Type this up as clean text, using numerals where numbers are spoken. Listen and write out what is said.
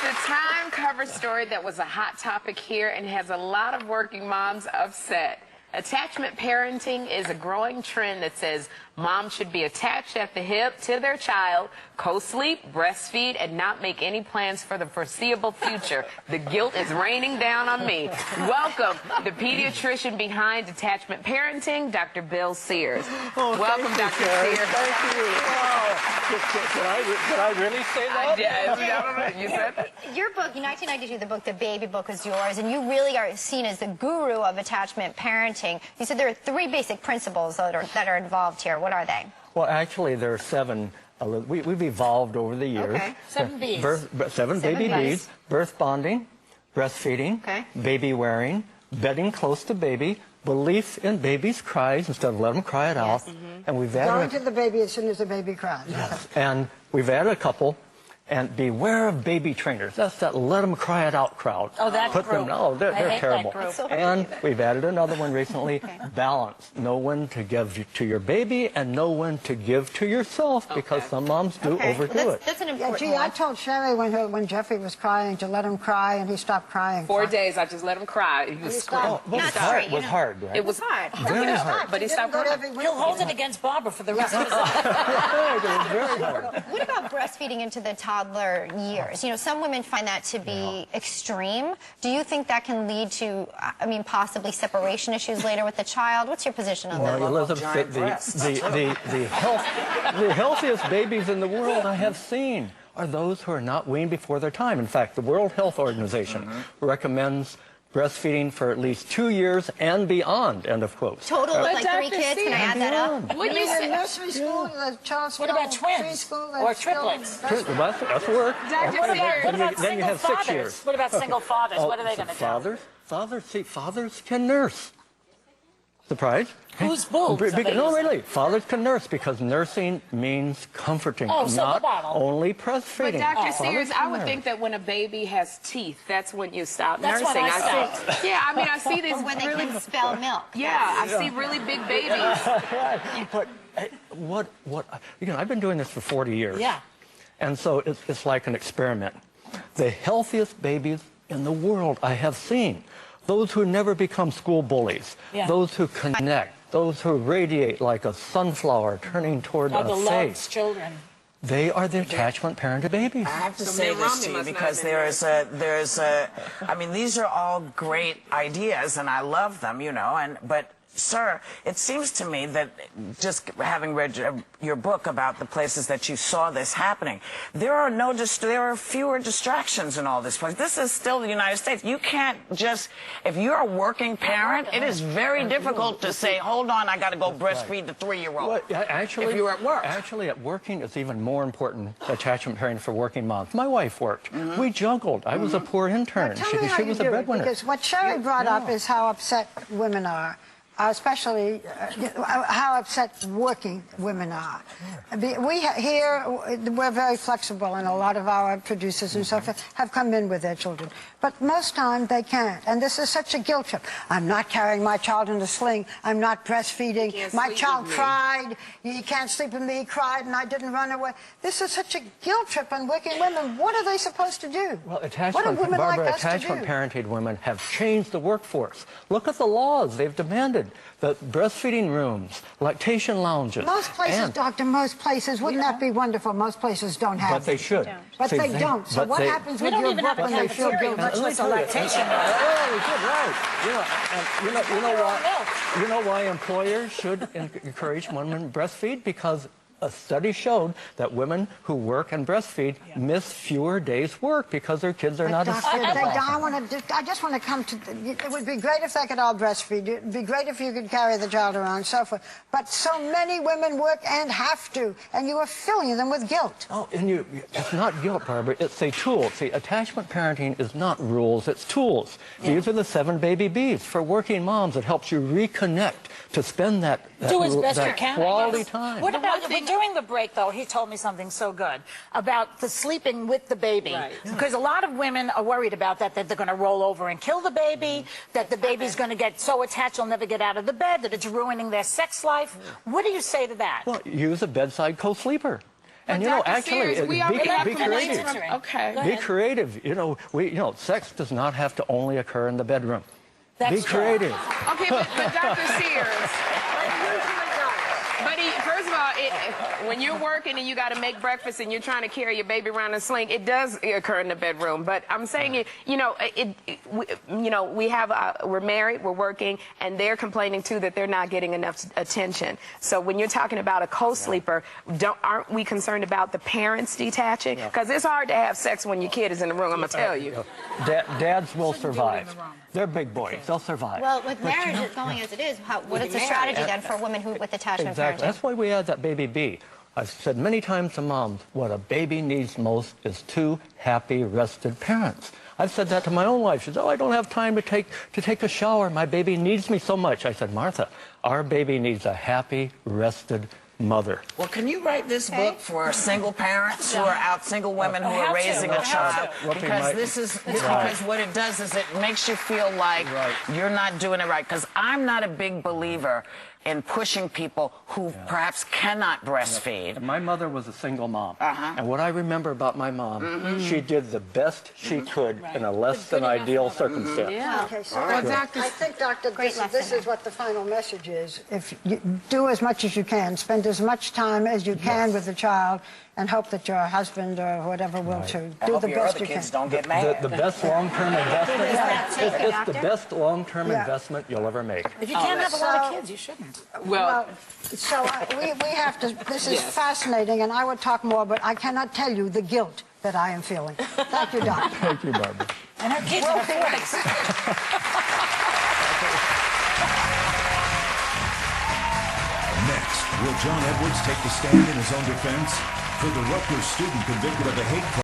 the Time cover story that was a hot topic here and has a lot of working moms upset. Attachment parenting is a growing trend that says moms should be attached at the hip to their child, co-sleep, breastfeed, and not make any plans for the foreseeable future. The guilt is raining down on me. Welcome, the pediatrician behind attachment parenting, Dr. Bill Sears. Welcome, Dr. Sears. Thank you. Wow. Did I really say that? Yeah, you said that. Your book, in 1992, the book, The Baby Book, is yours, and you really are seen as the guru of attachment parenting. You said there are 3 basic principles that are involved here. What are they? Well, actually, there are 7. We've evolved over the years. Okay. 7 Bs. 7 baby Bs. Birth bonding, breastfeeding, baby wearing, bedding close to baby, belief in baby's cries instead of let them cry it out. And we've added Going to the baby as soon as the baby cries. Yes. And we've added a couple. And beware of baby trainers. That's that let them cry it out crowd. Oh, that group. They're terrible. That group. And we've added another one recently. Balance. Know when to give to your baby and know when to give to yourself, because some moms do overdo it. That's an important Gee, I told Sherry when Jeffrey was crying to let him cry, and he stopped crying. 4 days, I just let him cry. He was screaming. It was hard, right? It was hard. Very hard. But he stopped crying. He'll hold it against Barbara for the rest of his life. Right, it was very hard. What about breastfeeding into the toddler years? You know, some women find that to be extreme. Do you think that can lead to, possibly separation issues later with the child? What's your position on that? Well, Elizabeth, the healthiest babies in the world I have seen are those who are not weaned before their time. In fact, the World Health Organization recommends breastfeeding for at least 2 years and beyond, end of quote. Total of like 3 kids, can I add that up? What do you say? Nursery school, child school, What about twins or triplets? That's work. What about Then you single have 6 fathers? years. What about single fathers? What are they going to do? Fathers can nurse. Surprise? Whose boobs are they No, using? really. Fathers can nurse because nursing means comforting, Oh, so not the bottle. only But breastfeeding. Dr. Sears, Fathers I can would nurse. think that when a baby has teeth, that's when you stop That's nursing. when I stopped. Yeah, I see these When they really, can spell milk. I see really big babies. But I've been doing this for 40 years. Yeah. And so it's like an experiment. The healthiest babies in the world I have seen, those who never become school bullies, those who connect, those who radiate like a sunflower turning toward the a loves face. children. They are the attachment parented babies. I have to say this to you because these are all great ideas and I love them, but sir, it seems to me that just having read your book about the places that you saw this happening, there are fewer distractions in all this place. This is still the United States. You can't just, if you're a working parent, it is very difficult to say, hold on, I got to go breastfeed the 3-year-old. Well, actually, if you're at work. Actually, at working, it's even more important, attachment parenting for working moms. My wife worked. We juggled. I was a poor intern. Tell me how She you was do a it, breadwinner. because what Sherry brought up is how upset women are. Especially how upset working women are. We're very flexible, and a lot of our producers and so forth have come in with their children. But most times they can't, and this is such a guilt trip. I'm not carrying my child in a sling. I'm not breastfeeding. My child cried. He can't sleep with me. He cried, and I didn't run away. This is such a guilt trip on working women. What are they supposed to do? Well, what do women like us to do? attachment parented women have changed the workforce. Look at the laws they've demanded. The breastfeeding rooms, lactation lounges. Most places, doctor, most places, wouldn't that be wonderful? Most places don't have But they should. But they don't. So what happens with your book when they feel guilty? Much less a lactation room. You know why employers should encourage women to breastfeed? Because a study showed that women who work and breastfeed miss fewer days' work because their kids are not as sick. I just want to come to, it would be great if they could all breastfeed. It would be great if you could carry the child around and so forth. But so many women work and have to, and you are filling them with guilt. Oh, and it's not guilt, Barbara. It's a tool. See, attachment parenting is not rules, it's tools. These are the 7 baby Bs. For working moms, it helps you reconnect to spend that quality time. What about, during the break, though, he told me something so good about the sleeping with the baby. Right. Because a lot of women are worried about that they're going to roll over and kill the baby, that the baby's going to get so attached they'll never get out of the bed, that it's ruining their sex life. What do you say to that? Well, use a bedside co-sleeper. And Dr. actually, Sears, we already have be creative. complaints from- Okay. Be creative. Sex does not have to only occur in the bedroom. That's Be true. creative. Okay, but Dr. Sears. But first of all, when you're working and you got to make breakfast and you're trying to carry your baby around in a sling, it does occur in the bedroom. But I'm saying, we're married, we're working, and they're complaining too that they're not getting enough attention. So when you're talking about a co-sleeper, aren't we concerned about the parents detaching? Because it's hard to have sex when your kid is in the room. I'm gonna tell you. Dads will survive. They're big boys. They'll survive. Well, with marriage going as it is, what is the strategy then for women with attachment Exactly. parenting? That's why we had that baby B. I've said many times to moms, what a baby needs most is 2 happy, rested parents. I've said that to my own wife. She says, I don't have time to take a shower. My baby needs me so much. I said, Martha, our baby needs a happy, rested mother. Well, can you write this book for single parents who are out, single women who are raising a child? Because because what it does is it makes you feel like you're not doing it right. Because I'm not a big believer in pushing people who perhaps cannot breastfeed. My mother was a single mom. And what I remember about my mom, she did the best she could in a less than ideal circumstance. Yeah. Okay, so Well, Dr. I think, Doctor, Great this lesson. is what the final message is. If you do as much as you can, spend as much time as you can with the child, and hope that your husband or whatever will too. I Do hope the your best other you kids can. don't get mad. The best long-term investment, Take it, it's the doctor. best long-term Yeah. investment you'll ever make. If you can't have a lot of So- kids, you shouldn't. Well, So we have to, this is fascinating, and I would talk more, but I cannot tell you the guilt that I am feeling. Thank you, Doctor. Thank you, Barbara. And her kids are 40s. Next, will John Edwards take the stand in his own defense? For the Rutgers student convicted of a hate crime